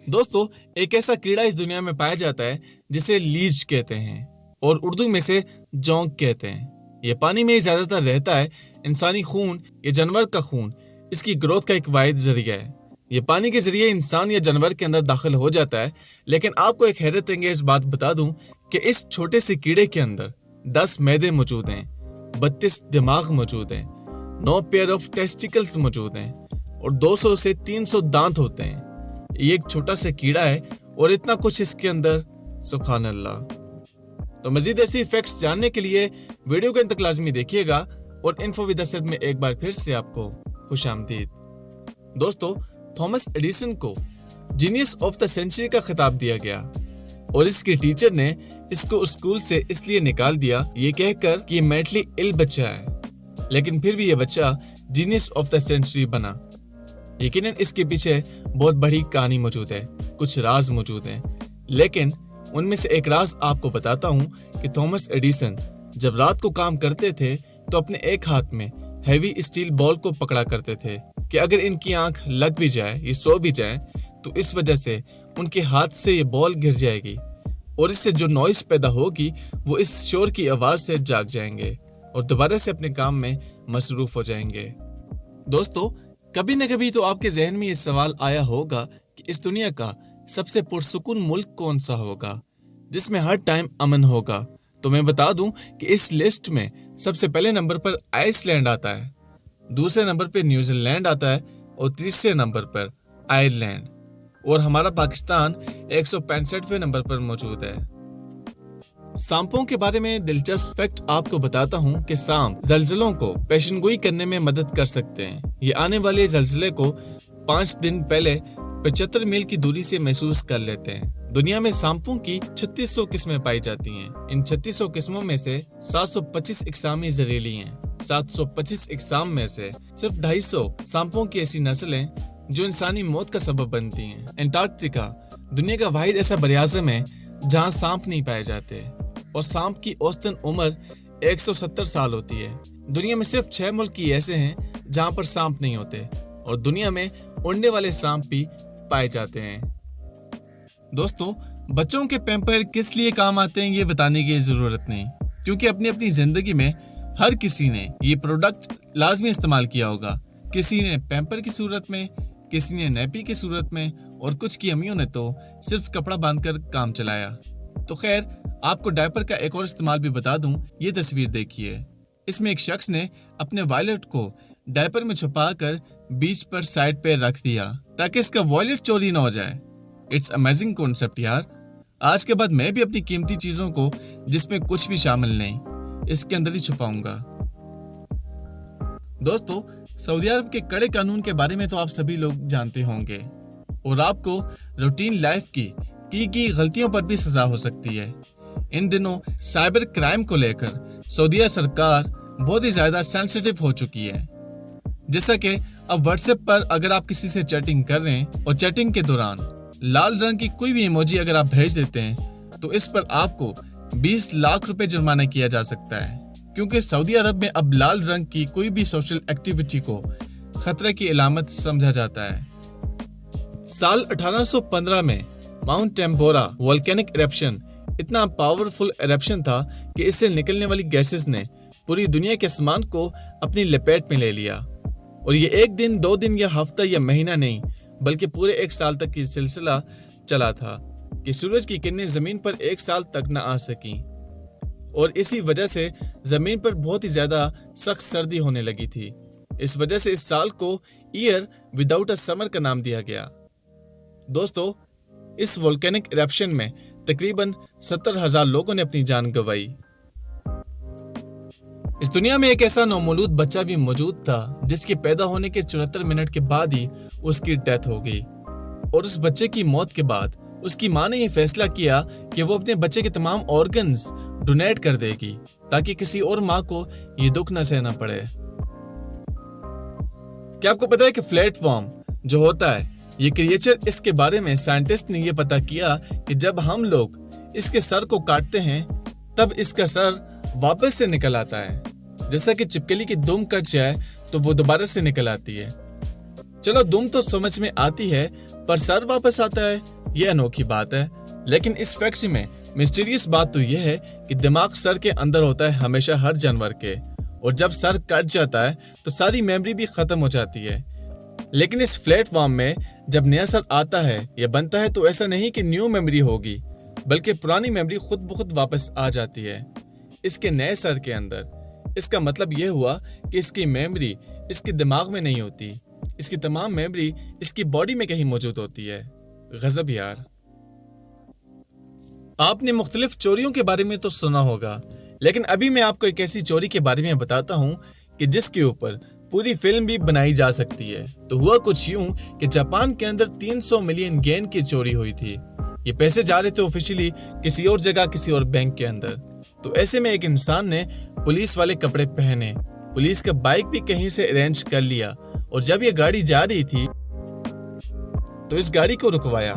दोस्तों, एक ऐसा कीड़ा इस दुनिया में पाया जाता है जिसे लीच कहते हैं और उर्दू में से जोंक कहते हैं। यह पानी में ज्यादातर रहता है। इंसानी खून या जानवर का खून इसकी ग्रोथ का एक वाहिद जरिया है। ये पानी के जरिए इंसान या जानवर के अंदर दाखिल हो जाता है। लेकिन आपको एक हैरत अंगेज बात बता दूं कि इस छोटे से कीड़े के अंदर 10 मैदे मौजूद हैं, 32 दिमाग मौजूद हैं, 9 पेयर ऑफ टेस्टिकल्स मौजूद हैं और 200 से 300 दांत होते हैं। ये एक छोटा सा कीड़ा है और इतना कुछ इसके अंदर, सुभान अल्लाह। तो मजीद ऐसी फैक्ट्स जानने के लिए वीडियो को अंत तक लाजमी देखिएगा और इन्फो विद असद में एक बार फिर से आपको खुशामदीद। दोस्तों, थॉमस एडिसन को जीनियस ऑफ द सेंचुरी का खिताब दिया गया और इसके टीचर ने इसको स्कूल से इसलिए निकाल दिया ये कहकर कि ये मेंटली इल बच्चा है। लेकिन फिर भी ये बच्चा जीनियस ऑफ द सेंचुरी बना। यकीनन इसके पीछे बहुत बड़ी कहानी मौजूद है, कुछ राज मौजूद हैं। लेकिन उनमें से एक राज आपको बताता हूँ कि थॉमस एडिसन जब रात को काम करते थे तो अपने एक हाथ में हैवी स्टील बॉल को पकड़ा करते थे कि अगर इनकी आंख लग भी जाए, ये सो भी जाए, तो इस वजह से उनके हाथ से ये बॉल गिर जाएगी और इससे जो नॉइस पैदा होगी वो इस शोर की आवाज से जाग जाएंगे और दोबारा से अपने काम में मसरूफ हो जाएंगे। दोस्तों, कभी न कभी तो आपके जहन में ये सवाल आया होगा कि इस दुनिया का सबसे पुरसुकून मुल्क कौन सा होगा जिसमें हर टाइम अमन होगा। तो मैं बता दूं कि इस लिस्ट में सबसे पहले नंबर पर आइसलैंड आता है, दूसरे नंबर पर न्यूजीलैंड आता है और तीसरे नंबर पर आयरलैंड, और हमारा पाकिस्तान 165वें नंबर पर मौजूद है। सांपों के बारे में दिलचस्प फैक्ट आपको बताता हूं कि सांप जल्जलों को पेशेंगोई करने में मदद कर सकते हैं। ये आने वाले जल्जले को 5 दिन पहले 75 मील की दूरी से महसूस कर लेते हैं। दुनिया में सांपों की 3600 किस्में पाई जाती हैं। इन 3600 किस्मों में से 725 इकसामी जहरीली हैं। 725 इकसाम में से सिर्फ 250 सांपों की ऐसी नस्ल हैं जो इंसानी मौत का सबब बनती हैं। अंटार्कटिका दुनिया का वाहिद ऐसा बरियाज़म है जहाँ सांप नहीं पाए जाते और सांप की औसतन उम्र 170 साल होती है। दुनिया में सिर्फ 6 मुल्क ही ऐसे हैं जहाँ पर सांप नहीं होते और दुनिया में उड़ने वाले सांप भी पाए जाते हैं। दोस्तों, बच्चों के पैम्पर किस लिए काम आते हैं ये बताने की जरूरत नहीं, क्योंकि अपनी अपनी जिंदगी में हर किसी ने ये प्रोडक्ट लाजमी इस्तेमाल किया होगा। किसी ने पैम्पर की सूरत में, किसी ने नैपी की सूरत में और कुछ की अम्मियों ने तो सिर्फ कपड़ा बांधकर काम चलाया। तो खैर, आपको डायपर का एक और इस्तेमाल भी बता दूं। ये तस्वीर देखिए, इसमें एक शख्स ने अपने वॉलेट को डायपर में छुपाकर बीच पर साइड पे रख दिया ताकि इसका वॉलेट चोरी ना हो जाए। इट्स अमेजिंग कॉन्सेप्ट यार। आज के बाद मैं भी अपनी कीमती चीजों को जिसमें कुछ भी शामिल नहीं, इसके अंदर ही छुपाऊंगा। दोस्तों, सऊदी अरब के कड़े कानून के बारे में तो आप सभी लोग जानते होंगे और आपको रूटीन लाइफ की गलतियों पर भी सजा हो सकती है। इन दिनों साइबर क्राइम को लेकर सऊदी सरकार बहुत ही ज्यादा सेंसिटिव हो चुकी है। जैसा कि अब व्हाट्सएप पर अगर आप किसी से चैटिंग कर रहे हैं और चैटिंग के दौरान लाल रंग की कोई भी इमोजी अगर आप भेज देते हैं तो इस पर आपको 20 लाख रुपए जुर्माना किया जा सकता है, क्योंकि सऊदी अरब में अब लाल रंग की कोई भी सोशल एक्टिविटी को खतरे की इलामत समझा जाता है। साल 1815 में माउंट टेम्पोरा वोल्केनिक इरप्शन इतना पावरफुल इरप्शन था कि इससे निकलने वाली गैसेस ने पूरी दुनिया के आसमान को अपनी लपेट में ले लिया। और ये एक दिन, 2 दिन या हफ्ता या महीना नहीं, बल्कि पूरे 1 साल तक की सिलसिला चला था कि सूरज की किरणें जमीन पर 1 साल तक न आ सकी और इसी वजह से जमीन पर बहुत ही ज्यादा सख्त सर्दी होने लगी थी। इस वजह से इस साल को ईयर विदाउट अ समर का नाम दिया गया। दोस्तों, इस वोल्केनिक इरप्शन में तकरीबन 70,000 लोगों ने अपनी जान गंवाई। इस दुनिया में एक ऐसा नौमौलूद बच्चा भी मौजूद था जिसके पैदा होने के 74 मिनट के बाद ही उसकी डेथ हो गई और उस बच्चे की मौत के बाद उसकी मां ने यह फैसला किया कि वो अपने बच्चे के तमाम ऑर्गन्स डोनेट कर देगी ताकि किसी और मां को ये दुख न सहना पड़े। क्या आपको पता है कि फ्लैटफॉर्म जो होता है ये क्रिएचर, इसके बारे में साइंटिस्ट ने ये पता किया कि जब हम लोग इसके सर को काटते हैं तब इसका सर वापस से निकल आता है। जैसा कि छिपकली की दुम कट जाए तो वो दोबारा से निकल आती है। चलो, दुम तो समझ में आती है, पर सर वापस आता है ये अनोखी बात है, लेकिन इस फैक्ट में मिस्टीरियस बात तो यह है कि दिमाग सर के अंदर होता है हमेशा हर जानवर के, और जब सर कट जाता है तो सारी मेमोरी भी खत्म हो जाती है। लेकिन इस प्लेटफॉर्म में जब नया सर आता है या बनता है तो ऐसा नहीं कि न्यू मेमोरी होगी, बल्कि पुरानी मेमोरी खुद ब खुद वापस आ जाती है इसके नए सर के अंदर। इसका मतलब यह हुआ कि इसकी मेमोरी इसके दिमाग में नहीं होती, इसकी तमाम मेमोरी इसकी बॉडी में कहीं मौजूद होती है। गजब यार। आपने मुख्तलिफ चोरियों के बारे में तो सुना होगा, लेकिन अभी मैं आपको एक ऐसी चोरी के बारे में बताता हूँ कि जिसके ऊपर पूरी फिल्म भी बनाई जा सकती है। तो हुआ कुछ यूं कि जापान के अंदर 300 मिलियन येन की चोरी हुई थी। ये पैसे जा रहे थे ऑफिशियली किसी और जगह, किसी और बैंक के अंदर। तो ऐसे में एक इंसान ने पुलिस वाले कपड़े पहने, पुलिस का बाइक भी कहीं से अरेंज कर लिया, और जब ये गाड़ी जा रही थी तो इस गाड़ी को रुकवाया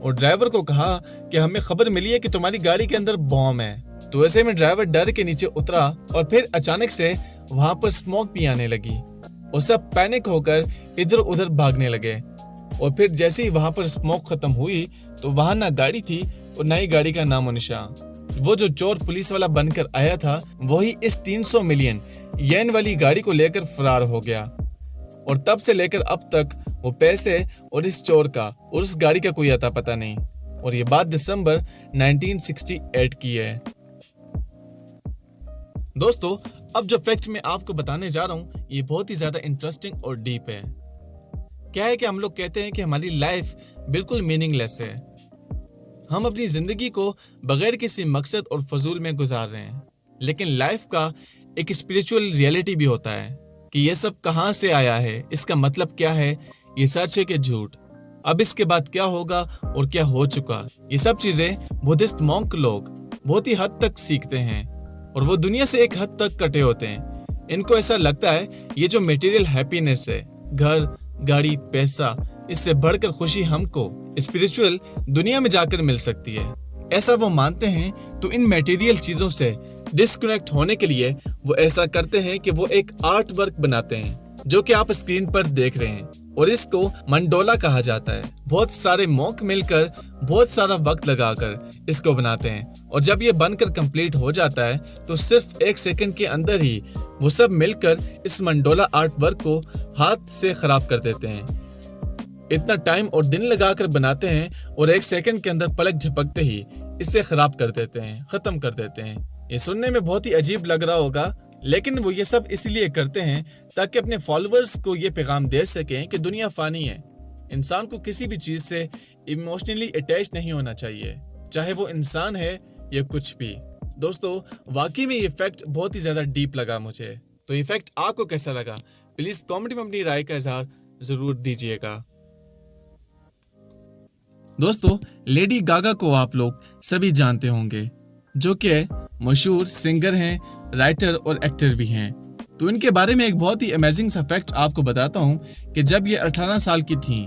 और ड्राइवर को कहा कि हमें खबर मिली है कि तुम्हारी गाड़ी के अंदर बॉम्ब है। तो ऐसे में ड्राइवर डर के नीचे उतरा और फिर अचानक से वहां पर स्मोक भी आने लगी और सब पैनिक होकर इधर उधर भागने लगे। और फिर जैसे ही वहां पर स्मोक खत्म हुई तो वहां ना गाड़ी थी और ना ही गाड़ी का नामो निशान। वो जो चोर पुलिस वाला बनकर आया था वही इस 300 मिलियन येन वाली गाड़ी को लेकर फरार हो गया, और तब से लेकर अब तक वो पैसे और इस चोर का और उस गाड़ी का कोई अता पता नहीं। और ये बात दिसंबर 1968 की है। दोस्तों, अब जो फैक्ट मैं आपको बताने जा रहा हूँ ये बहुत ही ज्यादा इंटरेस्टिंग और डीप है। क्या है कि हम लोग कहते हैं कि हमारी लाइफ बिल्कुल मीनिंगलेस है। हम अपनी जिंदगी को बगैर किसी मकसद और फजूल में गुजार रहे हैं, लेकिन लाइफ का एक स्पिरिचुअल रियलिटी भी होता है कि ये सब कहाँ से आया है, इसका मतलब क्या है, ये सच है कि झूठ, अब इसके बाद क्या होगा और क्या हो चुका। ये सब चीजें बुद्धिस्ट मॉन्क लोग बहुत ही हद तक सीखते हैं और वो दुनिया से एक हद तक कटे होते हैं। इनको ऐसा लगता है ये जो मटेरियल हैप्पीनेस है, घर, गाड़ी, पैसा, इससे बढ़कर खुशी हमको स्पिरिचुअल दुनिया में जाकर मिल सकती है, ऐसा वो मानते हैं। तो इन मटेरियल चीजों से डिस्कनेक्ट होने के लिए वो ऐसा करते हैं कि वो एक आर्ट वर्क बनाते हैं जो कि आप स्क्रीन पर देख रहे हैं, और इसको मंडोला कहा जाता है। बहुत सारे मॉन्क मिलकर बहुत सारा वक्त लगाकर इसको बनाते हैं, और जब ये बनकर कंप्लीट हो जाता है तो सिर्फ 1 सेकंड के अंदर ही वो सब मिलकर इस मंडोला आर्ट वर्क को हाथ से खराब कर देते हैं। इतना टाइम और दिन लगाकर बनाते हैं और 1 सेकंड के अंदर पलक झपकते ही इसे खराब कर देते हैं, खत्म कर देते हैं। ये सुनने में बहुत ही अजीब लग रहा होगा, लेकिन वो ये सब इसलिए करते हैं ताकि अपने फॉलोअर्स को ये पैगाम दे सकें कि दुनिया फानी है। इंसान को किसी भी चीज से इमोशनली अटैच नहीं होना चाहिए, चाहे वो इंसान है या कुछ भी। दोस्तों, वाकई में ये फैक्ट बहुत ही ज्यादा डीप लगा मुझे। तो ये फैक्ट आपको कैसा लगा, प्लीज कमेंट में अपनी राय का इजहार जरूर दीजिएगा। दोस्तों, लेडी गागा को आप लोग सभी जानते होंगे, जो कि मशहूर सिंगर हैं, राइटर और एक्टर भी हैं। तो इनके बारे में एक बहुत ही अमेजिंग सा फैक्ट आपको बताता हूं कि जब ये 18 साल की थी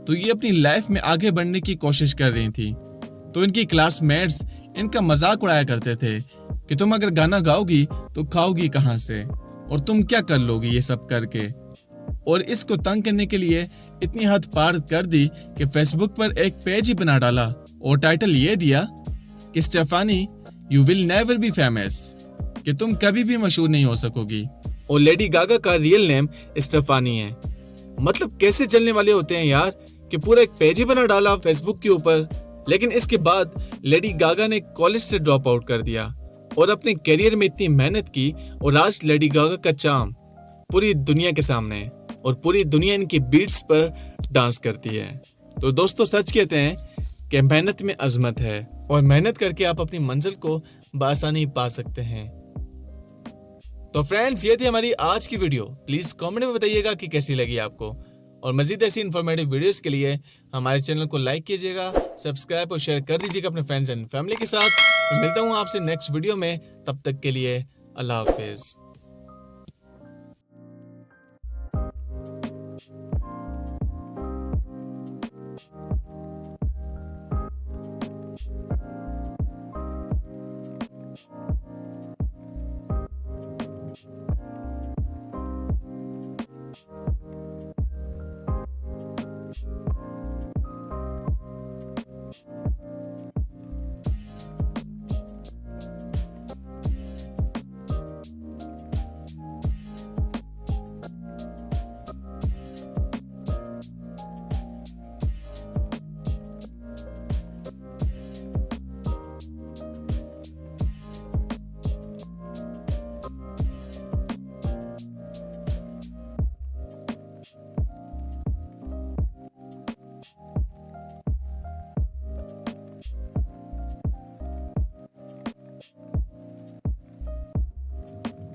तो ये अपनी लाइफ में आगे बढ़ने की कोशिश कर रही थी। तो इनकी क्लासमेट्स इनका मजाक उड़ाया करते थे कि तुम अगर गाना गाओगी तो खाओगी कहाँ से, और तुम क्या कर लोगी ये सब करके। और इसको तंग करने के लिए इतनी हद पार कर दी कि फेसबुक पर एक पेज ही बना डाला और टाइटल ये दिया कि Stephanie you will never be famous, कि तुम कभी भी मशहूर नहीं हो सकोगी। और लेडी गागा का रियल नेम स्टेफानी है। मतलब कैसे चलने वाले होते हैं यार, कि पूरा एक पेज ही बना डाला फेसबुक के ऊपर। लेकिन इसके बाद लेडी गागा ने कॉलेज से ड्रॉप आउट कर दिया और अपने करियर में इतनी मेहनत की, और आज लेडी गागा का चाम पूरी दुनिया के सामने है और पूरी दुनिया इनकी बीट्स पर डांस करती है। तो दोस्तों, सच कहते हैं कि मेहनत में अजमत है, और मेहनत करके आप अपनी मंजिल को बआसानी पा सकते हैं। तो फ्रेंड्स, ये थी हमारी आज की वीडियो। प्लीज कमेंट में बताइएगा कि कैसी लगी आपको, और मजीद ऐसी इन्फॉर्मेटिव वीडियोस के लिए हमारे चैनल को लाइक कीजिएगा, सब्सक्राइब और शेयर कर दीजिएगा अपने फ्रेंड्स एंड फैमिली के साथ। मैं मिलता हूँ आपसे नेक्स्ट वीडियो में, तब तक के लिए अल्लाह हाफिज।